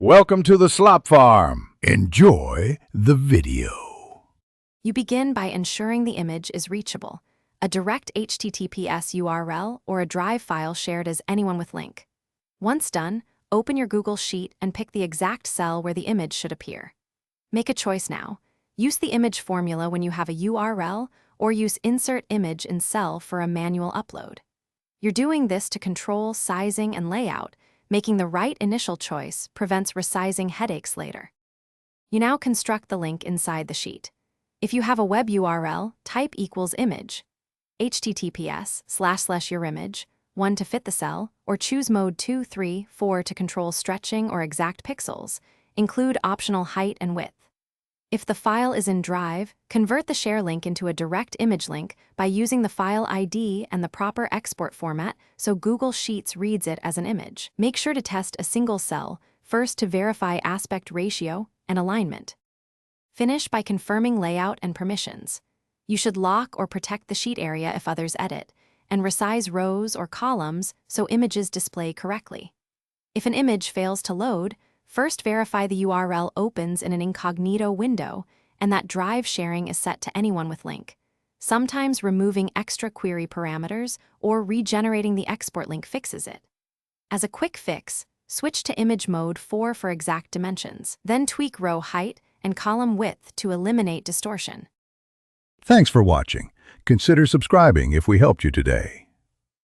Welcome to the Slop Farm. Enjoy the video. You begin by ensuring the image is reachable, a direct HTTPS URL or a Drive file shared as anyone with link. Once done, open your Google Sheet and pick the exact cell where the image should appear. Make a choice now. Use the image formula when you have a URL, or use Insert Image in Cell for a manual upload. You're doing this to control sizing and layout. Making the right initial choice prevents resizing headaches later. You now construct the link inside the sheet. If you have a web URL, type =image, https://your image, 1 to fit the cell, or choose mode 2, 3, 4 to control stretching or exact pixels. Include optional height and width. If the file is in Drive, convert the share link into a direct image link by using the file ID and the proper export format so Google Sheets reads it as an image. Make sure to test a single cell, first to verify aspect ratio and alignment. Finish by confirming layout and permissions. You should lock or protect the sheet area if others edit, and resize rows or columns so images display correctly. If an image fails to load, first verify the URL opens in an incognito window and that Drive sharing is set to anyone with link. Sometimes removing extra query parameters or regenerating the export link fixes it. As a quick fix, switch to image mode 4 for exact dimensions, then tweak row height and column width to eliminate distortion. Thanks for watching. Consider subscribing if we helped you today.